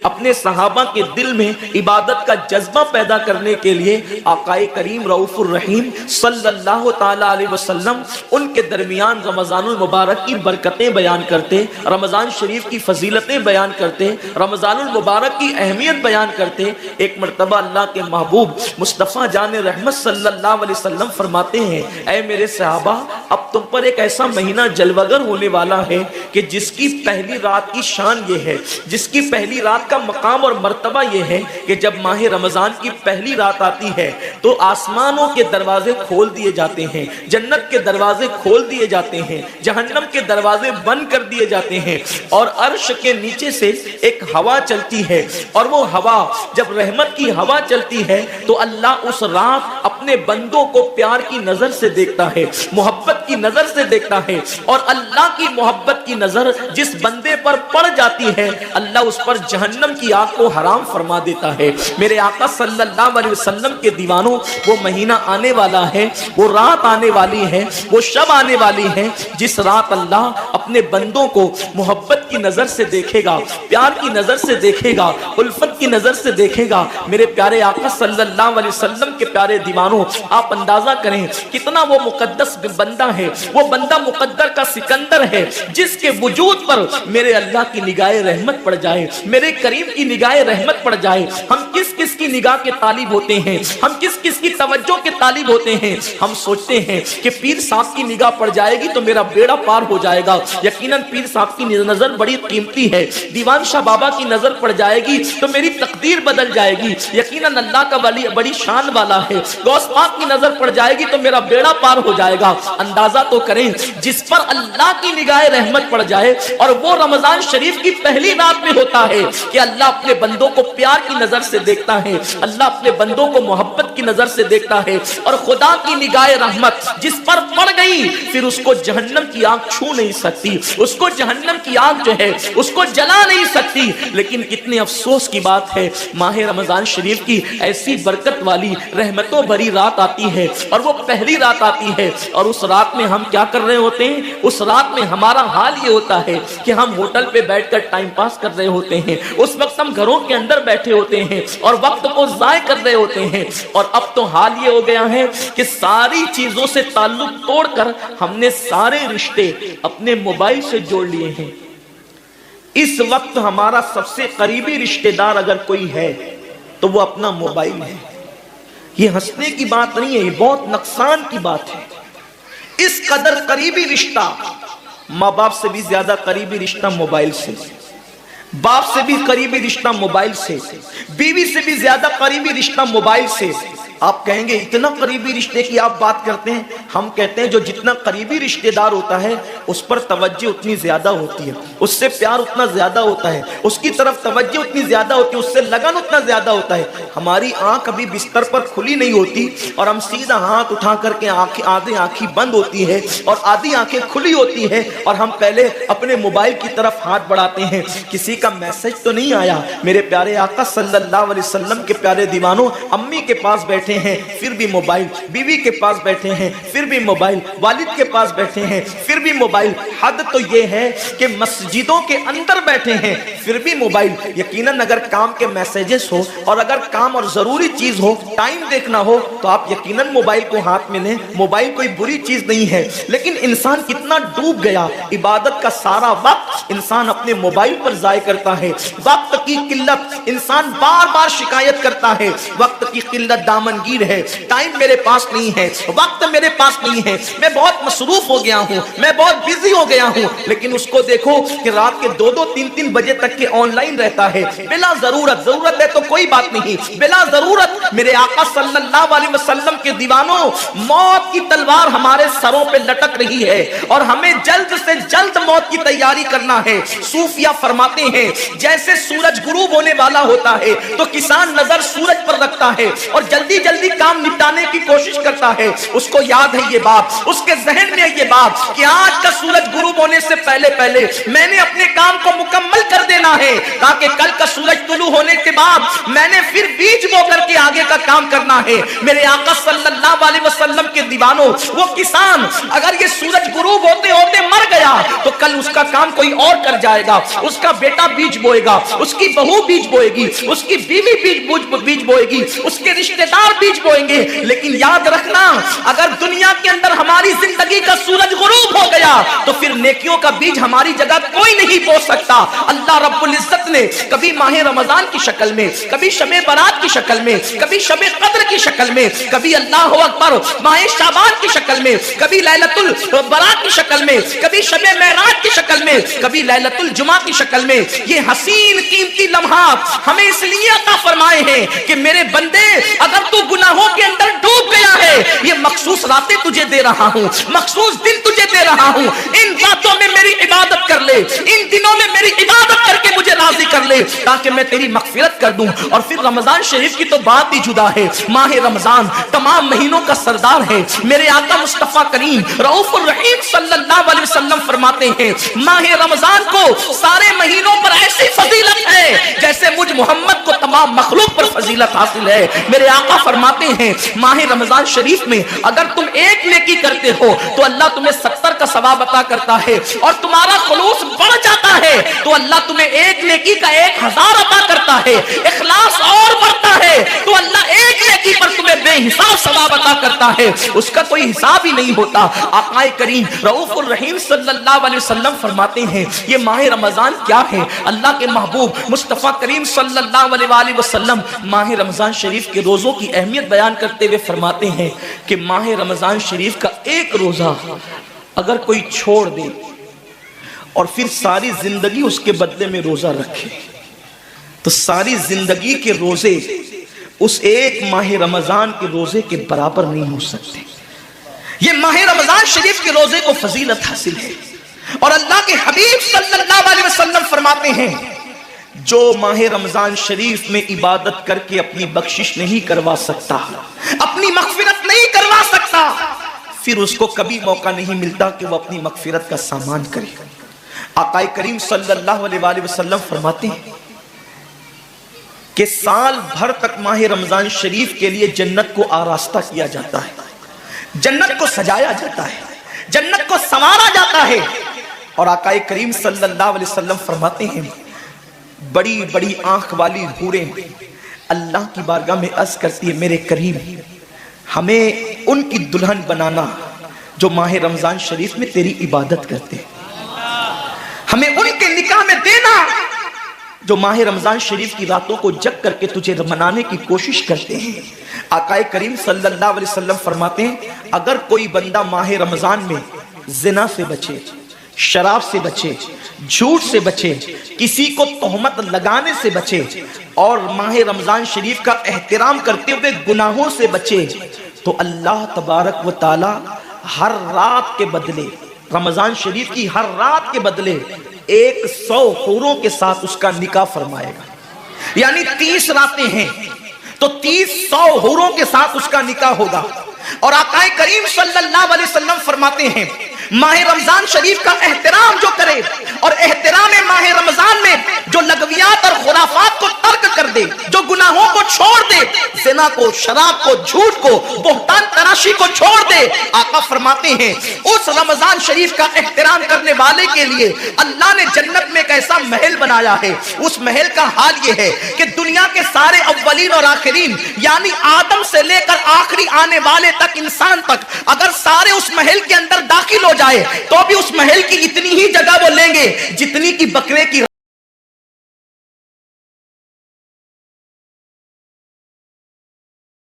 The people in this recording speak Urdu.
اپنے صحابہ کے دل میں عبادت کا جذبہ پیدا کرنے کے لیے آقائے کریم رؤوف الرحیم صلی اللہ تعالی علیہ وسلم ان کے درمیان رمضان المبارک کی برکتیں بیان کرتے، رمضان شریف کی فضیلتیں بیان کرتے، رمضان المبارک کی اہمیت بیان کرتے۔ ایک مرتبہ اللہ کے محبوب مصطفیٰ جان رحمت صلی اللہ علیہ وسلم فرماتے ہیں، اے میرے صحابہ، اب تم پر ایک ایسا مہینہ جلوگر ہونے والا ہے کہ جس کی پہلی رات کی شان یہ ہے، جس کی پہلی رات کا مقام اور مرتبہ یہ ہے کہ جب ماہ رمضان کی پہلی رات آتی ہے تو آسمانوں کے دروازے کھول دیے جاتے ہیں، جنت کے دروازے کھول دیے جاتے ہیں، جہنم کے دروازے بند کر دیے جاتے ہیں، اور عرش کے نیچے سے ایک ہوا چلتی ہے، اور وہ ہوا جب رحمت کی ہوا چلتی ہے تو اللہ اس رات اپنے بندوں کو پیار کی نظر سے دیکھتا ہے، محبت کی نظر سے دیکھتا ہے، اور اللہ کی محبت کی نظر جس بندے پر پڑ جاتی ہے اللہ اس پر جہنم کی آگ کو حرام فرما دیتا ہے۔ میرے آقا صلی اللہ علیہ وسلم کے دیوانوں، وہ مہینہ آنے والا ہے، وہ رات آنے والی ہے، وہ شب آنے والی ہے جس رات اللہ اپنے بندوں کو محبت کی نظر سے دیکھے گا، پیار کی نظر سے دیکھے گا، الفت کی نظر سے دیکھے گا۔ میرے پیارے آقا صلی اللہ علیہ وسلم کے پیارے دیوانوں، آپ اندازہ کریں کتنا وہ مقدس بندہ ہے، وہ بندہ مقدر کا سکندر ہے جس کے وجود پر میرے اللہ کی نگاہ رحمت پڑ جائے، میرے کریم کی نگاہ رحمت پڑ جائے۔ ہم کس کس کی نگاہ کے طالب ہوتے ہیں، ہم کس کس کی توجہ کے طالب ہوتے ہیں۔ ہم سوچتے ہیں کہ پیر صاحب کی نگاہ پڑ جائے گی تو میرا بیڑا پار ہو جائے گا، یقیناً پیر صاحب کی نظر بڑی قیمتی ہے۔ دیوان شاہ بابا کی نظر پڑ جائے گی تو میری تقدیر بدل جائے گی، یقیناً اللہ کا ولی بڑی شان والا ہے۔ غوث پاک کی نظر پڑ جائے گی تو میرا بیڑا پار ہو جائے گا۔ اندازہ تو کریں جس پر اللہ کی نگاہ رحمت پڑ جائے، اور وہ رمضان شریف کی پہلی رات میں ہوتا ہے کہ اللہ اپنے بندوں کو پیار کی نظر سے دیکھتا ہے، اللہ اپنے بندوں کو محبت کی نظر سے دیکھتا ہے، اور خدا کی نگاہ رحمت جس پر پڑ گئی پھر اس کو جہنم کی آگ چھو نہیں سکتی، اس کو جہنم کی آگ جو ہے اس کو جلا نہیں سکتی۔ لیکن کتنے افسوس کی بات ہے، ماہ رمضان شریف کی ایسی برکت والی رحمتوں بھری رات آتی ہے، اور وہ پہلی رات آتی ہے، اور اس رات میں ہم کیا کر رہے ہوتے ہیں؟ اس رات میں ہمارا حال یہ ہوتا ہے کہ ہم ہوٹل پہ بیٹھ کر ٹائم پاس کر رہے ہوتے ہیں، اس وقت ہم گھروں کے اندر بیٹھے ہوتے ہیں اور وقت کو ضائع کر رہے ہوتے ہیں۔ اور اب تو حال یہ ہو گیا ہے کہ ساری چیزوں سے تعلق توڑ کر ہم نے سارے رشتے اپنے موبائل سے جوڑ لیے ہیں۔ اس وقت ہمارا سب سے قریبی رشتہ دار اگر کوئی ہے تو وہ اپنا موبائل ہے۔ یہ ہنسنے کی بات نہیں ہے، یہ بہت نقصان کی بات ہے۔ اس قدر قریبی رشتہ، ماں باپ سے بھی زیادہ قریبی رشتہ موبائل سے، باپ سے بھی قریبی رشتہ موبائل سے، بیوی سے بھی زیادہ قریبی رشتہ موبائل سے۔ آپ کہیں گے اتنا قریبی رشتے کی آپ بات کرتے ہیں؟ ہم کہتے ہیں جو جتنا قریبی رشتہ دار ہوتا ہے اس پر توجہ اتنی زیادہ ہوتی ہے، اس سے پیار اتنا زیادہ ہوتا ہے، اس کی طرف توجہ اتنی زیادہ ہوتی ہے، اس سے لگن اتنا زیادہ ہوتا ہے۔ ہماری آنکھ ابھی بستر پر کھلی نہیں ہوتی اور ہم سیدھا ہاتھ اٹھا کر کے آدھی آنکھیں بند ہوتی ہے اور آدھی آنکھیں کھلی ہوتی ہے، اور ہم پہلے اپنے موبائل کی طرف ہاتھ بڑھاتے ہیں۔ کسی کا میسج تو نہیں آیا؟ میرے پیارے آقا صلی اللہ علیہ وسلم کے پیارے دیوانوں، امی کے پاس بیٹھے ہیں پھر بھی موبائل، بیوی کے پاس بیٹھے ہیں پھر بھی موبائل، والد کے پاس بیٹھے ہیں پھر بھی موبائل۔ حد تو یہ ہے کہ مسجدوں کے اندر بیٹھے ہیں پھر بھی موبائل۔ یقیناً اگر کام کے میسیجز ہو اور اگر کام اور ضروری چیز ہو، ٹائم دیکھنا ہو تو آپ یقیناً موبائل کو ہاتھ میں لیں، موبائل کوئی بری چیز نہیں ہے۔ لیکن انسان کتنا ڈوب گیا، عبادت کا سارا وقت انسان اپنے موبائل پر ضائع کرتا ہے۔ وقت کی قلت، انسان بار بار شکایت کرتا ہے وقت کی قلت دامنگیر ہے، ٹائم میرے پاس نہیں ہے، وقت میرے پاس نہیں ہے، میں بہت مصروف ہو گیا ہوں، میں بہت بزی ہو گیا ہوں۔ لیکن اس کو دیکھو کہ رات کے 2-3 بجے تک کے آن لائن رہتا ہے بلا ضرورت۔ ضرورت ہے تو کوئی بات نہیں، بلا ضرورت۔ میرے آقا صلی اللہ علیہ وسلم کے دیوانوں، موت کی تلوار ہمارے سروں پہ لٹک رہی ہے اور ہمیں جلد سے جلد موت کی تیاری کرنا ہے۔ صوفیہ فرماتے ہیں جیسے سورج غروب ہونے والا ہوتا ہے تو کسان نظر سورج پر رکھتا ہے اور جلدی جلدی کام نپٹانے کی کوشش کرتا ہے، اس کو یاد ہے یہ بات، اس کے ذہن میں یہ بات کہ آج کا سورج غروب ہونے سے پہلے پہلے میں نے اپنے کام کو مکمل کر دینا ہے، تاکہ کل کا سورج طلوع ہونے کے بعد میں نے پھر بیج بو کر کے آگے کا کام کرنا ہے۔ میرے آقا صلی اللہ علیہ وسلم کے دیوانوں، وہ کسان اگر یہ سورج غروب ہوتے ہوتے مر گیا تو کل اس کا کام کوئی اور کر جائے گا، اس کا بیٹا بیج بوئے گا، اس کی بہو بیج بوئے گی، اس کی بیوی بیج بوئے گی، اس کے رشتہ دار بیج بوئیں گے۔ لیکن یاد رکھنا، اگر دنیا کے اندر ہماری زندگی کا سورج غروب ہو گیا تو پھر نیکیوں کا بیج ہماری جگہ کوئی نہیں بو سکتا۔ اللہ رب العزت نے کبھی ماہ رمضان کی شکل میں، کبھی شب برات کی شکل میں، کبھی شب قدر کی شکل میں، کبھی اللہ اکبر ماہ شعبان کی شکل میں، کبھی لیلۃ البراء کی شکل میں، کبھی شب معراج کی شکل میں، کبھی لیلۃ الجمعہ کی شکل میں یہ حسین قیمتی لمحات ہمیں اس لیے عطا فرمائے ہیں کہ میرے بندے اگر تو گناہوں کے اندر ڈوب گیا ہے، یہ مخصوص راتیں تجھے دے رہا ہوں، مخصوص دن تجھے دے رہا ہوں، ان راتوں میں میری عبادت کر لے، ان دنوں میں میری عبادت کر کے مجھے راضی کر لے تاکہ میں تیری مغفرت کر دوں۔ اور پھر رمضان شریف کی تو بات ہی جدا ہے۔ ماہ رمضان تمام مہینوں کا سردار ہے۔ میرے آقا مصطفیٰ کریم رؤوف الرحیم صلی اللہ علیہ وسلم فرماتے ہیں ماہ رمضان کو سارے مہینوں پر ایسی فضیلت ہے جیسے مجھ محمد کو تمام مخلوق پر فضیلت حاصل ہے۔ میرے آقا فرماتے ہیں ماہ رمضان شریف میں اگر تم ایک نیکی کرتے ہو تو اللہ تمہیں 70 کا ثواب عطا کرتا ہے، اور تمہارا خلوص بڑھ جاتا ہے تو اللہ تمہیں ایک نیکی کا 1000 عطا کرتا ہے، اخلاص اور بڑھتا ہے تو اللہ ایک نیکی پر تمہیں بے حساب ثواب عطا کرتا ہے، اس کا کوئی حساب ہی نہیں ہوتا۔ آقا کریم رؤوف الرحیم صلی اللہ علیہ وسلم فرماتے ہیں یہ ماہ رمضان کیا ہے؟ اللہ کے محبوب مصطفیٰ کریم صلی اللہ علیہ وآلہ وسلم ماہ رمضان شریف کے روزوں کی اہمیت بیان کرتے ہوئے فرماتے ہیں کہ ماہ رمضان شریف کا ایک روزہ اگر کوئی چھوڑ دے اور پھر ساری زندگی اس کے بدلے میں روزہ رکھے تو ساری زندگی کے روزے اس ایک ماہ رمضان کے روزے کے برابر نہیں ہو سکتے۔ یہ ماہ رمضان شریف کے روزے کو فضیلت حاصل ہے، اور اللہ کے حبیب صلی اللہ علیہ وسلم فرماتے ہیں جو ماہ رمضان شریف میں عبادت کر کے اپنی بخشش نہیں کروا سکتا، اپنی مغفرت نہیں کروا سکتا، پھر اس کو کبھی موقع نہیں ملتا کہ وہ اپنی مغفرت کا سامان کرے۔ آقا کریم صلی اللہ علیہ وآلہ وسلم فرماتے ہیں کہ سال بھر تک ماہ رمضان شریف کے لیے جنت کو آراستہ کیا جاتا ہے، جنت کو سجایا جاتا ہے، جنت کو سنوارا جاتا ہے، اور آقا کریم صلی اللہ علیہ وسلم فرماتے ہیں بڑی بڑی آنکھ والی حوریں اللہ کی بارگاہ میں عرض کرتی ہے میرے کریم ہمیں ان کی دلہن بنانا جو ماہ رمضان شریف میں تیری عبادت کرتے ہیں، ہمیں ان کے نکاح میں دینا جو ماہ رمضان شریف کی راتوں کو جگ کر کے تجھے منانے کی کوشش کرتے ہیں۔ آقا کریم صلی اللہ علیہ وسلم فرماتے ہیں اگر کوئی بندہ ماہ رمضان میں زنا سے بچے، شراب سے بچے، جھوٹ سے بچے، کسی کو تہمت لگانے سے بچے، اور ماہ رمضان شریف کا احترام کرتے ہوئے گناہوں سے بچے تو اللہ تبارک و تعالی ہر رات کے بدلے، رمضان شریف کی ہر رات کے بدلے 100 حوروں کے ساتھ اس کا نکاح فرمائے گا۔ یعنی 30 راتیں ہیں تو 100 حوروں کے ساتھ اس کا نکاح ہوگا۔ اور آقا کریم صلی اللہ علیہ وسلم فرماتے ہیں ماہ رمضان شریف کا احترام جو کرے اور احترام ماہ رمضان میں جو لغویات اور خرافات کو ترک کر دے، جو گناہوں کو چھوڑ دے، زنا کو، شراب کو، جھوٹ کو، بہتان تراشی کو چھوڑ دے، آقا فرماتے ہیں اس رمضان شریف کا احترام کرنے والے کے لیے اللہ نے جنت میں ایک ایسا محل بنایا ہے، اس محل کا حال یہ ہے کہ دنیا کے سارے اولین اور آخرین یعنی آدم سے لے کر آخری آنے والے تک، انسان تک، اگر سارے اس محل کے اندر داخل ہو جائے تو بھی اس محل کی اتنی ہی جگہ وہ لیں گے جتنی کی بکرے کی